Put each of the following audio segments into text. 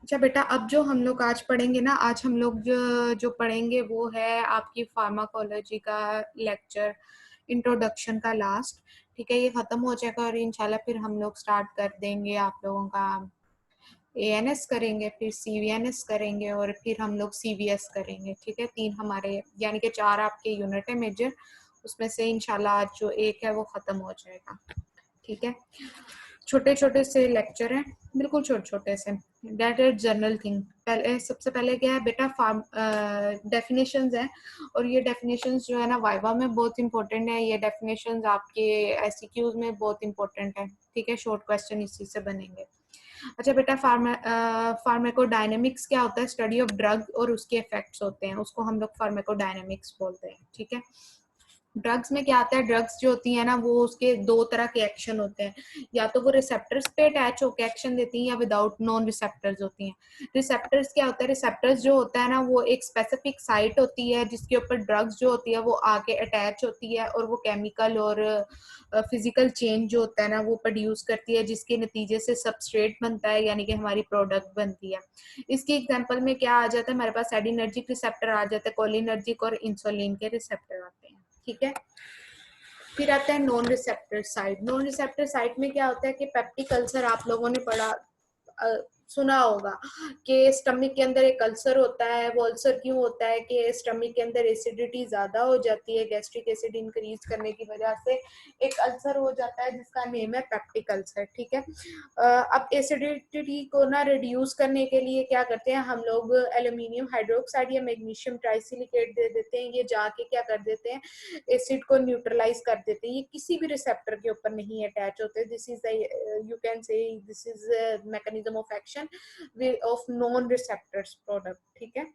अच्छा बेटा, अब जो हम लोग आज पढ़ेंगे ना, आज हम लोग जो जो पढ़ेंगे वो है आपकी फार्माकोलॉजी का लेक्चर, इंट्रोडक्शन का लास्ट। ठीक है, ये खत्म हो जाएगा और इंशाल्लाह फिर हम लोग स्टार्ट कर देंगे आप लोगों का एएनएस करेंगे, फिर सीवीएनएस करेंगे और फिर हम लोग सीवीएस करेंगे। ठीक है, 3 हमारे यानी कि 4 आपके यूनिट है मेजर, उसमें से इंशाल्लाह आज जो एक है वो खत्म हो जाएगा। ठीक है, छोटे छोटे से लेक्चर हैं, बिल्कुल छोटे छोटे से। That is general thing. पहले सबसे पहले क्या है बेटा, फार्म डेफिनेशंस है, और ये डेफिनेशंस जो है ना वाइवा में बहुत इंपॉर्टेंट है। ये डेफिनेशंस आपके एससीक्यूज में बहुत इंपॉर्टेंट है। ठीक है, शॉर्ट क्वेश्चन इसी से बनेंगे। अच्छा बेटा, फार्माकोडायनेमिक्स क्या होता है? स्टडी ऑफ ड्रग और उसके इफेक्ट्स होते हैं, उसको हम लोग फार्माकोडायनेमिक्स बोलते हैं। ठीक है, ड्रग्स में क्या आता है, ड्रग्स जो होती है ना वो उसके दो तरह के एक्शन होते हैं, या तो वो रिसेप्टर्स पे अटैच होकर एक्शन देती हैं या विदाउट नॉन रिसेप्टर्स होती हैं। रिसेप्टर्स क्या होता है, रिसेप्टर्स जो होता है ना वो एक स्पेसिफिक साइट होती है जिसके ऊपर ड्रग्स जो होती है वो आके अटैच होती है, और वो केमिकल और फिजिकल चेंज जो होता है ना वो प्रोड्यूस करती है, जिसके नतीजे से सबस्ट्रेट बनता है, यानी कि हमारी प्रोडक्ट बनती है। इसकी एग्जांपल में क्या आ जाता है, हमारे पास एडिनर्जिक रिसेप्टर आ जाता है, कोलिनर्जिक और इंसुलिन के रिसेप्टर आते हैं। ठीक है, फिर आता है non receptor site. Non receptor site में क्या होता है कि पेप्टिक अल्सर आप लोगों ने पढ़ा सुना होगा कि स्टमक के अंदर एक अल्सर होता है। वो अल्सर क्यों होता है कि स्टमक के अंदर एसिडिटी ज्यादा हो जाती है, गैस्ट्रिक एसिड इंक्रीज करने की वजह से एक अल्सर हो जाता है जिसका नेम है पेप्टिक अल्सर। ठीक है, अब एसिडिटी को ना रिड्यूस करने के लिए क्या करते हैं हम लोग, एल्यूमिनियम हाइड्रोक्साइड या मैग्नीशियम ट्राइसिलिकेट दे देते हैं। ये जाके क्या कर देते हैं, एसिड को न्यूट्रलाइज कर देते हैं। ये किसी भी रिसेप्टर के ऊपर नहीं अटैच होते। This is you can say this is mechanism of action of non receptors product. ठीक है,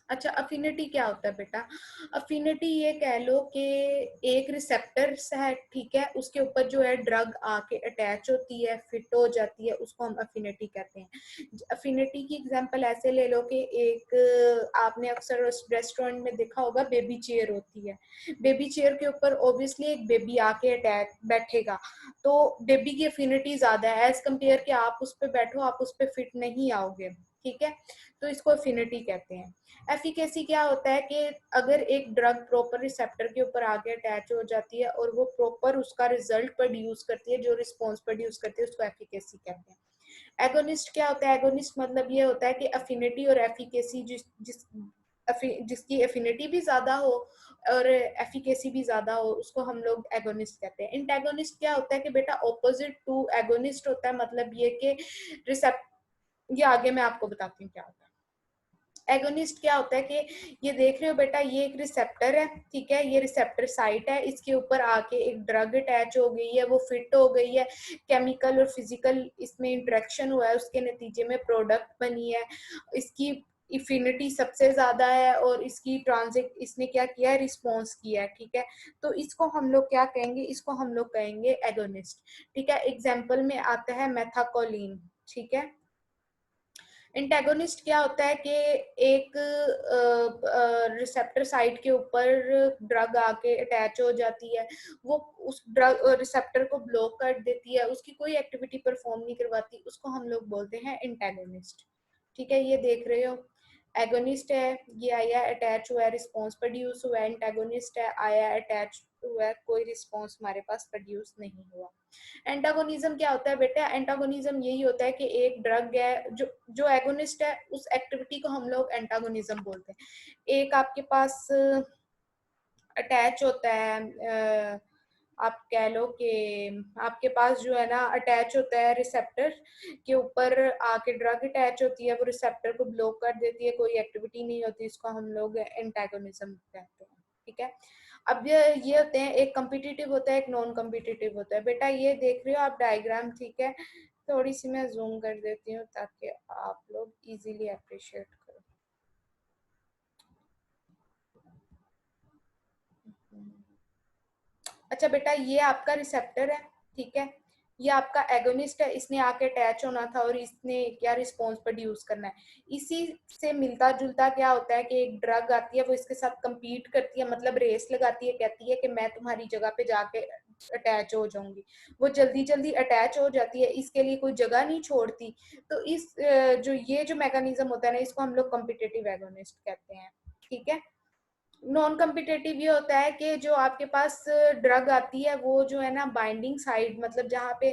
अच्छा अफिनिटी क्या होता है बेटा? अफिनिटी ये कह लो कि एक रिसेप्टर है, ठीक है, उसके ऊपर जो है ड्रग आके अटैच होती है, फिट हो जाती है, उसको हम अफिनिटी कहते हैं। अफिनिटी की एग्जांपल ऐसे ले लो कि एक आपने अक्सर रेस्टोरेंट में देखा होगा बेबी चेयर होती है। बेबी चेयर के ऊपर ऑब्वियसली एक बेबी आके अटैच बैठेगा, तो बेबी की अफिनिटी ज्यादा है एज कम्पेयर कि आप उस पर बैठो, आप उस पर फिट नहीं आओगे। ठीक है, तो इसको अफिनिटी कहते हैं। एफिकेसी क्या होता है कि अगर एक ड्रग प्रॉपर रिसेप्टर के ऊपर आगे अटैच हो जाती है और वो प्रॉपर उसका रिजल्ट प्रोड्यूस करती है, जो रिस्पॉन्स प्रोड्यूस करती है, उसको एफिकेसी कहते हैं। एगोनिस्ट क्या होता है? एगोनिस्ट मतलब ये होता है कि अफिनिटी और एफिकेसी जिसकी एफिनिटी भी ज्यादा हो और एफिकेसी भी ज्यादा हो, उसको हम लोग एगोनिस्ट कहते हैं। इंटेगोनिस्ट क्या होता है कि बेटा ऑपोजिट टू एगोनिस्ट होता है, मतलब ये कि रिसेप्ट ये आगे मैं आपको बताती हूँ क्या होता है। एगोनिस्ट क्या होता है कि ये देख रहे हो बेटा, ये एक रिसेप्टर है, ठीक है, ये रिसेप्टर साइट है, इसके ऊपर आके एक ड्रग अटैच हो गई है, वो फिट हो गई है, केमिकल और फिजिकल इसमें इंटरेक्शन हुआ है, उसके नतीजे में प्रोडक्ट बनी है, इसकी इफिनिटी सबसे ज्यादा है और इसकी ट्रांजिट इसने क्या किया है, रिस्पॉन्स किया है। ठीक है, तो इसको हम लोग क्या कहेंगे, इसको हम लोग कहेंगे एगोनिस्ट। ठीक है, एग्जाम्पल में आता है मेथाकोलिन। ठीक है, एंटागोनिस्ट क्या होता है कि एक रिसेप्टर साइट के ऊपर ड्रग आके अटैच हो जाती है, वो उस ड्रग रिसेप्टर को ब्लॉक कर देती है, उसकी कोई एक्टिविटी परफॉर्म नहीं करवाती, उसको हम लोग बोलते हैं एंटागोनिस्ट। ठीक है, ये देख रहे हो, एगोनिस्ट है, ये आया अटैच हुआ है, रिस्पॉन्स प्रोड्यूस हुआ है। एंटागोनिस्ट है, आया अटैच हुआ है, कोई रिस्पॉन्स हमारे पास प्रोड्यूस नहीं हुआ। एंटागोनिज्म क्या होता है बेटा? एंटागोनिज्म यही होता है कि एक ड्रग है जो जो एगोनिस्ट है, उस एक्टिविटी को हम लोग एंटागोनिज्म बोलते हैं। एक आपके पास अटैच होता है, आप कह लो कि आपके पास जो है ना अटैच होता है रिसेप्टर के ऊपर आके ड्रग अटैच होती है, वो रिसेप्टर को ब्लॉक कर देती है, कोई एक्टिविटी नहीं होती, इसको हम लोग एंटागोनिज्म कहते हैं। ठीक है, अब ये होते हैं, एक कम्पिटिटिव होता है, एक नॉन कम्पिटिटिव होता है। बेटा ये देख रहे हो आप डायग्राम, ठीक है, थोड़ी सी मैं जूम कर देती हूँ ताकि आप लोग इजीली अप्रिशिएट करो। अच्छा बेटा, ये आपका रिसेप्टर है, ठीक है, ये आपका एगोनिस्ट है, इसने आके अटैच होना था और इसने क्या रिस्पॉन्स प्रोड्यूस करना है। इसी से मिलता जुलता क्या होता है कि एक ड्रग आती है, वो इसके साथ compete करती है, मतलब रेस लगाती है, कहती है कि मैं तुम्हारी जगह पे जाके अटैच हो जाऊंगी, वो जल्दी जल्दी अटैच हो जाती है, इसके लिए कोई जगह नहीं छोड़ती। तो इस जो ये जो मैकेनिज्म होता है ना, इसको हम लोग कॉम्पिटिटिव एगोनिस्ट कहते हैं, ठीक है। नॉन कम्पिटेटिव ये होता है कि जो आपके पास ड्रग आती है वो जो है ना बाइंडिंग साइड, मतलब जहाँ पे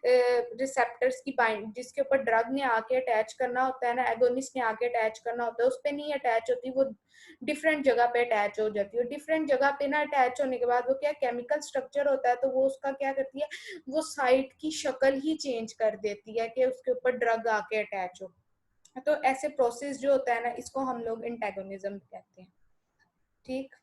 रिसेप्टर्स की बाइंड, जिसके ऊपर ड्रग ने आके अटैच करना होता है ना, एगोनिस्ट ने आके अटैच करना होता है, उस पर नहीं अटैच होती, वो डिफरेंट जगह पे अटैच हो जाती है। डिफरेंट जगह पे ना अटैच होने के बाद वो क्या केमिकल स्ट्रक्चर होता है, तो वो उसका क्या करती है, वो साइट की शक्ल ही चेंज कर देती है कि उसके ऊपर ड्रग आके अटैच हो। तो ऐसे प्रोसेस जो होता है ना, इसको हम लोग एंटागोनिज्म कहते हैं, ठीक।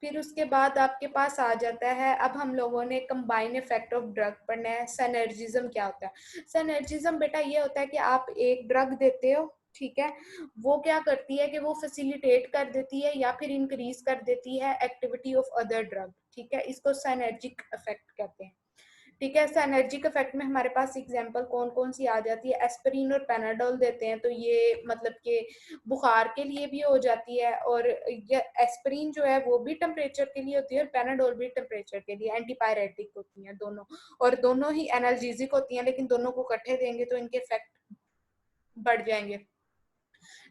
फिर उसके बाद आपके पास आ जाता है, अब हम लोगों ने कंबाइन इफेक्ट ऑफ ड्रग पढ़ना है। सनर्जिज्म क्या होता है? सनर्जिज्म बेटा ये होता है कि आप एक ड्रग देते हो, ठीक है, वो क्या करती है कि वो फैसिलिटेट कर देती है या फिर इंक्रीज कर देती है एक्टिविटी ऑफ अदर ड्रग, ठीक है, इसको सनर्जिक इफेक्ट कहते हैं, ठीक है। एनर्जिक इफेक्ट में हमारे पास एग्जांपल कौन कौन सी आ जाती है? एस्पिरिन और पैनाडोल देते हैं, तो ये मतलब कि बुखार के लिए भी हो जाती है, और ये एस्पिरिन जो है वो भी टेम्परेचर के लिए होती है और पैनाडोल भी टेम्परेचर के लिए, एंटीपायरेटिक होती हैं दोनों, और दोनों ही एनाल्जेसिक होती हैं, लेकिन दोनों को इकट्ठे देंगे तो इनके इफेक्ट बढ़ जाएंगे।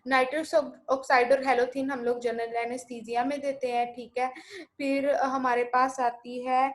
नाइट्रस ऑक्साइड और हेलोथिन हम लोग जनरल एनेस्थीसिया में देते हैं, ठीक है। फिर हमारे पास आती है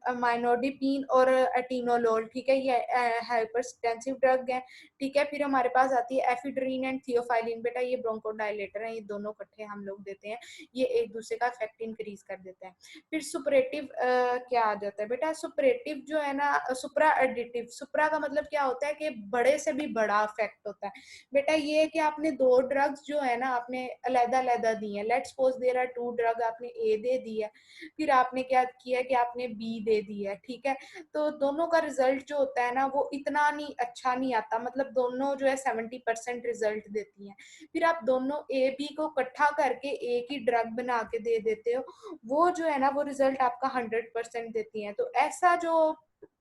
अमाइनोडिपिन और एटिनोलोल, ठीक है, ये हाइपरटेंसिव ड्रग है, ठीक है। फिर हमारे पास आती है एफिड्रीन एंड थियोफाइलिन, बेटा ये ब्रोंकोडायलेटर है, ये दोनों इकट्ठे हम लोग देते हैं, ये एक दूसरे का इफेक्ट इंक्रीज कर देते हैं। फिर सुपरेटिव क्या आ जाता है बेटा? सुपरेटिव जो है ना, सुप्रा एडिटिव, सुप्रा का मतलब क्या होता है कि बड़े से भी बड़ा इफेक्ट होता है। बेटा ये कि आपने दो ड्रग्स जो है ना आपने अलग अलग दी है, let's suppose there are two drug, आपने ए दे दी है, फिर आपने क्या किया कि आपने बी दे दी है, ठीक है, तो दोनों का रिजल्ट जो होता है ना वो इतना नहीं अच्छा नहीं आता, मतलब दोनों जो है 70% रिजल्ट देती हैं। फिर आप दोनों ए बी को इकट्ठा करके एक ही ड्रग बना के दे देते हो, वो जो है ना वो रिजल्ट आपका 100% देती है। तो ऐसा जो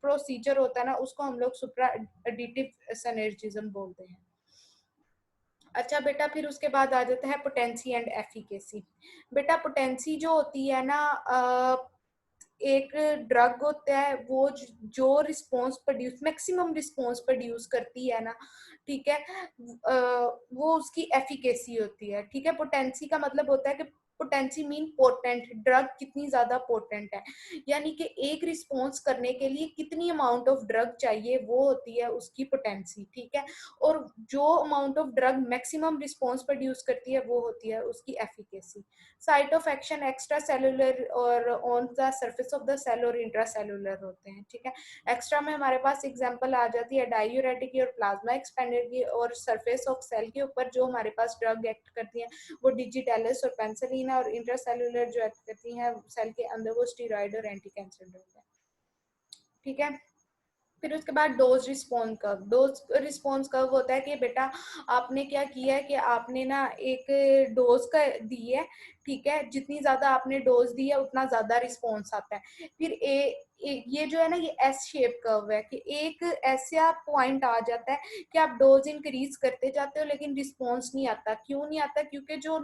प्रोसीजर होता है ना उसको हम लोग सुप्रा एडिटिव सिनर्जिज्म बोलते हैं। अच्छा बेटा, फिर उसके बाद आ जाता है पोटेंसी एंड एफिकेसी। बेटा पोटेंसी जो होती है ना, एक ड्रग होता है वो जो response produce, maximum response produce करती है ना, ठीक है, वो उसकी एफिकेसी होती है, ठीक है। पोटेंसी का मतलब होता है कि पोटेंसी मीन पोटेंट, ड्रग कितनी ज्यादा पोटेंट है, यानी कि एक रिस्पॉन्स करने के लिए कितनी अमाउंट ऑफ ड्रग चाहिए, वो होती है उसकी पोटेंसी, ठीक है। और जो amount of drug maximum response produce करती है वो होती है उसकी efficacy. Site of action extra cellular और on the surface of the cell और इंट्रा सेलुलर होते हैं, ठीक है। एक्स्ट्रा में हमारे पास एग्जांपल आ जाती है डायूरेटिक की और प्लाज्मा एक्सपेंडर की, और सरफेस ऑफ सेल के ऊपर जो हमारे पास ड्रग एक्ट करती हैं वो डिजिटेलिस और पेंसिलिन है, और इंट्रा सेलुलर जो एक्ट करती हैं सेल के अंदर वो स्टीरॉइड और एंटी कैंसर ड्रग है, ठीक है। फिर उसके बाद dose response curve. Dose response curve होता है कि बेटा आपने क्या किया है कि आपने ना एक डोज का दी है, ठीक है, जितनी ज्यादा आपने डोज दी है उतना ज्यादा रिस्पॉन्स आता है। फिर ये जो है ना ये एस शेप कर्व है कि एक ऐसा पॉइंट आ जाता है कि आप डोज इंक्रीज करते जाते हो लेकिन रिस्पॉन्स नहीं आता। क्यों नहीं आता? क्योंकि जो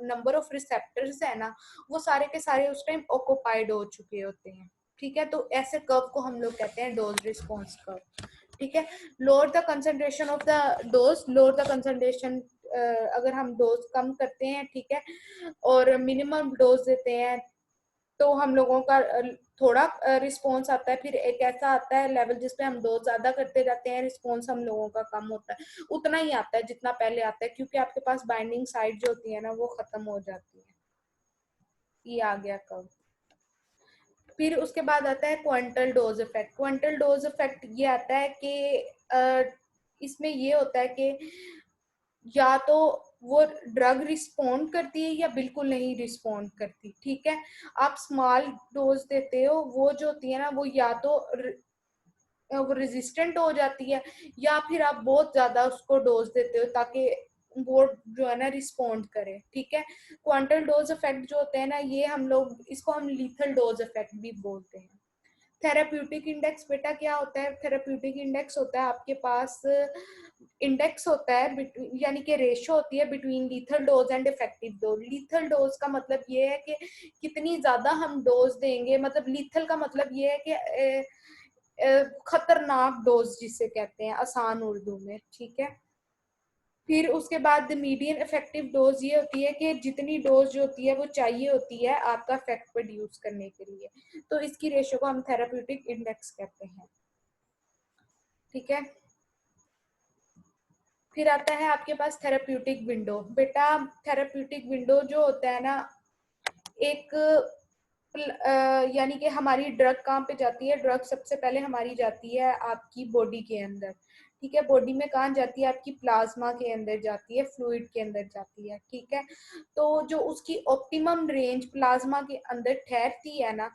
नंबर ऑफ रिसेप्टर्स है ना वो सारे के सारे उस टाइम ऑक्यूपाइड हो चुके होते हैं, ठीक है। तो ऐसे कर्व को हम लोग कहते हैं डोज रिस्पॉन्स कर्व, ठीक है। Lower the concentration of the dose, lower the concentration, अगर हम डोज कम करते हैं, ठीक है, और मिनिमम डोज देते हैं तो हम लोगों का थोड़ा रिस्पॉन्स आता है। फिर एक ऐसा आता है लेवल जिसपे हम डोज ज्यादा करते जाते हैं, रिस्पॉन्स हम लोगों का कम होता है, उतना ही आता है जितना पहले आता है, क्योंकि आपके पास बाइंडिंग साइट जो होती है ना वो खत्म हो जाती है। ये आ गया कर्व। फिर उसके बाद आता है quantal dose effect. Quantal dose effect ये आता है कि इसमें ये होता है कि या तो वो ड्रग रिस्पॉन्ड करती है या बिल्कुल नहीं रिस्पॉन्ड करती, ठीक है। आप स्मॉल डोज देते हो, वो जो होती है ना वो या तो वो रेजिस्टेंट हो जाती है, या फिर आप बहुत ज्यादा उसको डोज देते हो ताकि वो जो है ना रिस्पॉन्ड करे, ठीक है। क्वांटल डोज इफेक्ट जो होते हैं ना ये हम लोग इसको हम लीथल डोज इफेक्ट भी बोलते हैं, थेराप्यूटिक इंडेक्स बेटा क्या होता है? थेराप्यूटिक इंडेक्स होता है आपके पास इंडेक्स होता है, यानी कि रेशो होती है between lethal dose and effective dose. Lethal dose का मतलब ये है कि कितनी ज्यादा हम डोज देंगे, मतलब लीथल का मतलब ये है कि खतरनाक डोज जिसे कहते हैं आसान उर्दू में, ठीक है। फिर उसके बाद मीडियम इफेक्टिव डोज ये होती है कि जितनी डोज जो होती है वो चाहिए होती है आपका इफेक्ट प्रोड्यूस करने के लिए, तो इसकी रेशो को हम थेराप्यूटिक इंडेक्स कहते हैं, ठीक है। फिर आता है आपके पास थेराप्यूटिक विंडो। बेटा थेराप्यूटिक विंडो जो होता है ना, एक यानी कि हमारी ड्रग कहाँ पे जाती है? ड्रग सबसे पहले हमारी जाती है आपकी बॉडी के अंदर, ठीक है। बॉडी में कहाँ जाती है? आपकी प्लाज्मा के अंदर जाती है, फ्लूइड के अंदर जाती है, ठीक है। तो जो उसकी ऑप्टिमम रेंज प्लाज्मा के अंदर ठहरती है ना,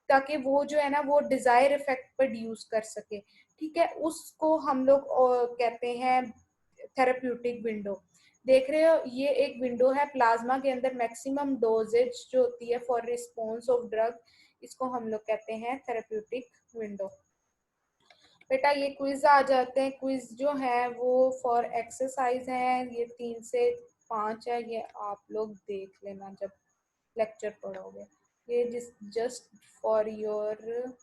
ताकि वो जो है ना वो डिजायर इफेक्ट प्रोड्यूस कर सके, ठीक है, उसको हम लोग कहते हैं थेराप्यूटिक विंडो। देख रहे हो ये एक विंडो है, प्लाज्मा के अंदर मैक्सिमम डोजेज जो होती है फॉर रिस्पॉन्स ऑफ ड्रग, इसको हम लोग कहते हैं थेराप्यूटिक विंडो। बेटा ये क्विज आ जाते हैं, क्विज जो है वो फॉर एक्सरसाइज है, ये 3 से 5 है, ये आप लोग देख लेना जब लेक्चर पढ़ोगे, ये जस्ट फॉर योर